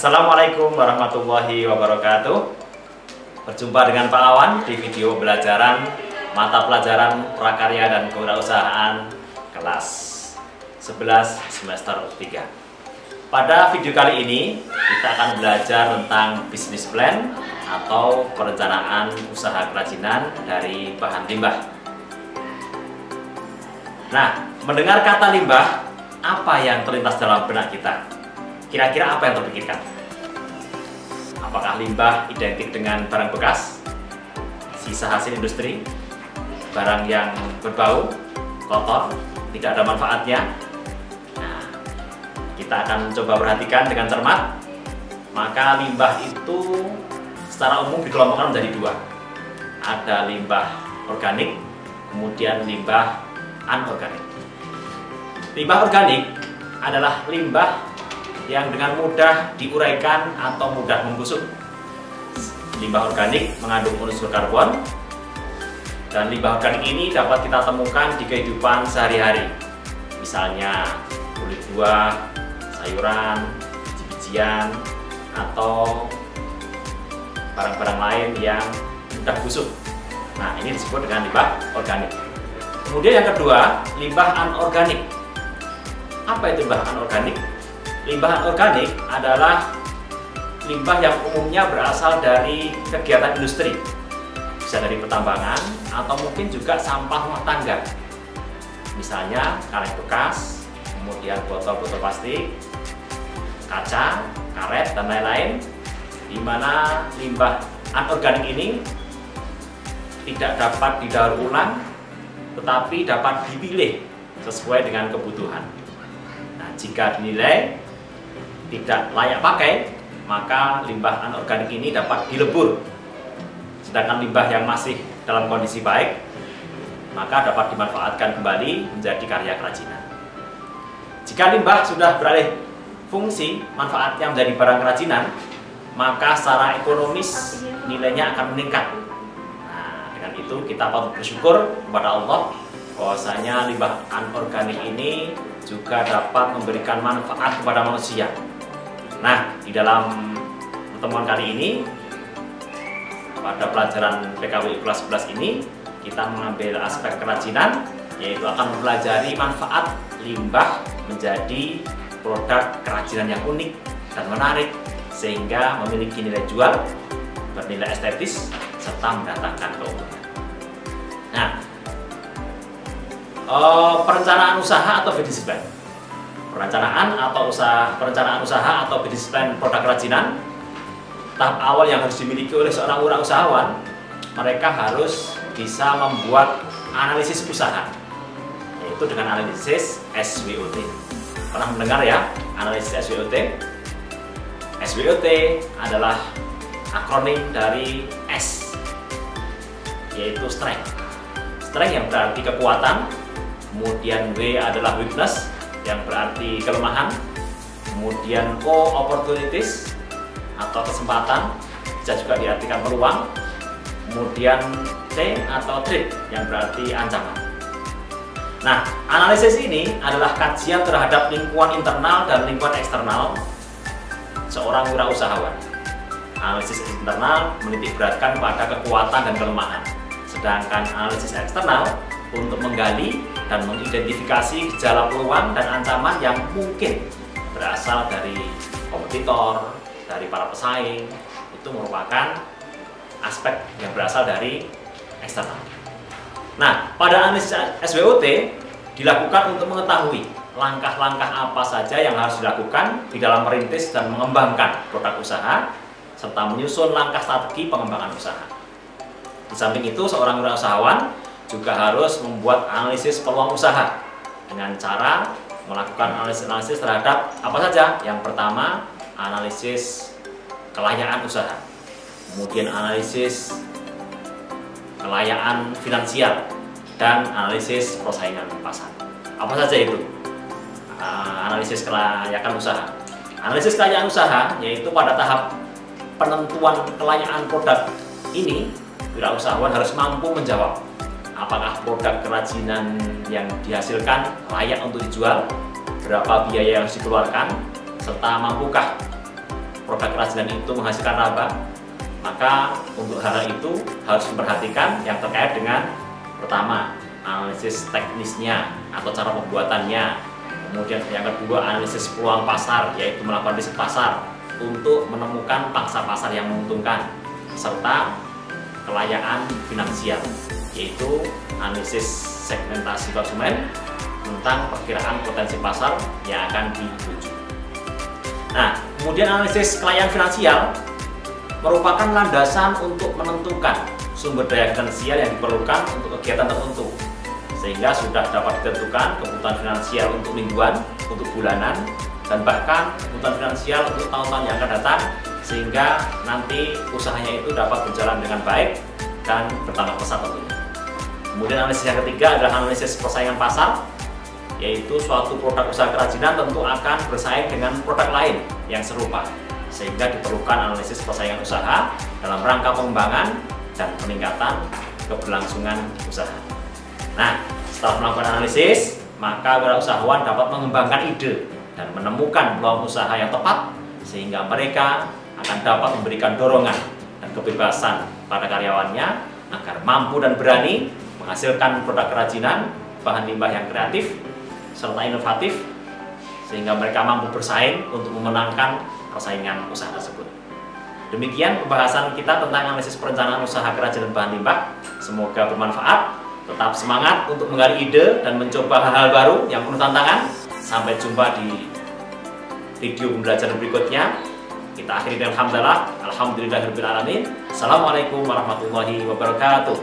Assalamualaikum warahmatullahi wabarakatuh. Berjumpa dengan Pak Awan di video pelajaran mata pelajaran prakarya dan kewirausahaan kelas 11 semester 3. Pada video kali ini kita akan belajar tentang business plan atau perencanaan usaha kerajinan dari bahan limbah. Nah, mendengar kata limbah, apa yang terlintas dalam benak kita? Kira-kira apa yang terpikirkan? Apakah limbah identik dengan barang bekas, sisa hasil industri, barang yang berbau, kotor, tidak ada manfaatnya? Nah, kita akan coba perhatikan dengan cermat. Maka limbah itu secara umum dikelompokkan menjadi dua. Ada limbah organik, kemudian limbah anorganik. Limbah organik adalah limbah yang dengan mudah diuraikan atau mudah membusuk. Limbah organik mengandung unsur karbon, dan limbah organik ini dapat kita temukan di kehidupan sehari-hari. Misalnya kulit buah, sayuran, biji-bijian, atau barang-barang lain yang mudah busuk. Nah, ini disebut dengan limbah organik. Kemudian yang kedua, limbah anorganik. Apa itu limbah anorganik? Limbah anorganik adalah limbah yang umumnya berasal dari kegiatan industri, bisa dari pertambangan atau mungkin juga sampah rumah tangga. Misalnya kaleng bekas, kemudian botol-botol plastik, kaca, karet, dan lain-lain, di mana limbah anorganik ini tidak dapat didaur ulang, tetapi dapat dipilih sesuai dengan kebutuhan. Nah, jika dinilai tidak layak pakai, maka limbah anorganik ini dapat dilebur. Sedangkan limbah yang masih dalam kondisi baik, maka dapat dimanfaatkan kembali menjadi karya kerajinan. Jika limbah sudah beralih fungsi, manfaatnya menjadi barang kerajinan, maka secara ekonomis nilainya akan meningkat. Nah, dengan itu kita patut bersyukur kepada Allah bahwasanya limbah anorganik ini juga dapat memberikan manfaat kepada manusia. Nah, di dalam pertemuan kali ini, pada pelajaran PKWI kelas 11 ini, kita mengambil aspek kerajinan, yaitu akan mempelajari manfaat limbah menjadi produk kerajinan yang unik dan menarik, sehingga memiliki nilai jual, bernilai estetis, serta mendatangkan keuntungan. Nah, perencanaan usaha atau business plan. Perencanaan usaha atau business plan produk kerajinan, tahap awal yang harus dimiliki oleh seorang wirausahawan, mereka harus bisa membuat analisis usaha, yaitu dengan analisis SWOT. Pernah mendengar ya analisis SWOT? SWOT adalah akronim dari S, yaitu strength. Strength yang berarti kekuatan, kemudian W adalah weakness, yang berarti kelemahan, kemudian O opportunities atau kesempatan, bisa juga diartikan peluang, kemudian T atau threat yang berarti ancaman. Nah, analisis ini adalah kajian terhadap lingkungan internal dan lingkungan eksternal seorang wirausahawan. Analisis internal menitik beratkan pada kekuatan dan kelemahan, sedangkan analisis eksternal untuk menggali dan mengidentifikasi gejala peluang dan ancaman yang mungkin berasal dari kompetitor, dari para pesaing. Itu merupakan aspek yang berasal dari eksternal. Nah, pada analisis SWOT dilakukan untuk mengetahui langkah-langkah apa saja yang harus dilakukan di dalam merintis dan mengembangkan produk usaha, serta menyusun langkah strategi pengembangan usaha. Di samping itu, seorang wirausahawan juga harus membuat analisis peluang usaha dengan cara melakukan analisis terhadap apa saja. Yang pertama, analisis kelayaan usaha, kemudian analisis kelayaan finansial, dan analisis persaingan pasar. Apa saja itu? Analisis kelayakan usaha. Analisis kelayaan usaha yaitu pada tahap penentuan kelayaan produk ini, wirausahawan harus mampu menjawab apakah produk kerajinan yang dihasilkan layak untuk dijual, berapa biaya yang harus dikeluarkan, serta mampukah produk kerajinan itu menghasilkan laba, maka untuk hal itu harus memperhatikan yang terkait dengan pertama, analisis teknisnya atau cara pembuatannya. Kemudian yang kedua, analisis peluang pasar, yaitu melakukan riset pasar untuk menemukan pangsa pasar yang menguntungkan, serta kelayaan finansial, yaitu analisis segmentasi konsumen tentang perkiraan potensi pasar yang akan dituju. Nah, kemudian analisis kelayaan finansial merupakan landasan untuk menentukan sumber daya finansial yang diperlukan untuk kegiatan tertentu, sehingga sudah dapat ditentukan kebutuhan finansial untuk mingguan, untuk bulanan, dan bahkan kebutuhan finansial untuk tahun-tahun yang akan datang, sehingga nanti usahanya itu dapat berjalan dengan baik dan bertambah pesat tentunya. Kemudian analisis yang ketiga adalah analisis persaingan pasar, yaitu suatu produk usaha kerajinan tentu akan bersaing dengan produk lain yang serupa, sehingga diperlukan analisis persaingan usaha dalam rangka pengembangan dan peningkatan keberlangsungan usaha. Nah, setelah melakukan analisis, maka wirausahawan dapat mengembangkan ide dan menemukan peluang usaha yang tepat, sehingga mereka akan dapat memberikan dorongan dan kebebasan pada karyawannya agar mampu dan berani menghasilkan produk kerajinan, bahan limbah yang kreatif serta inovatif, sehingga mereka mampu bersaing untuk memenangkan persaingan usaha tersebut. Demikian pembahasan kita tentang analisis perencanaan usaha kerajinan bahan limbah. Semoga bermanfaat. Tetap semangat untuk menggali ide dan mencoba hal-hal baru yang penuh tantangan. Sampai jumpa di video pembelajaran berikutnya. Kita akhiri dengan hamdalah. Alhamdulillahirabbil alamin. Assalamualaikum warahmatullahi wabarakatuh.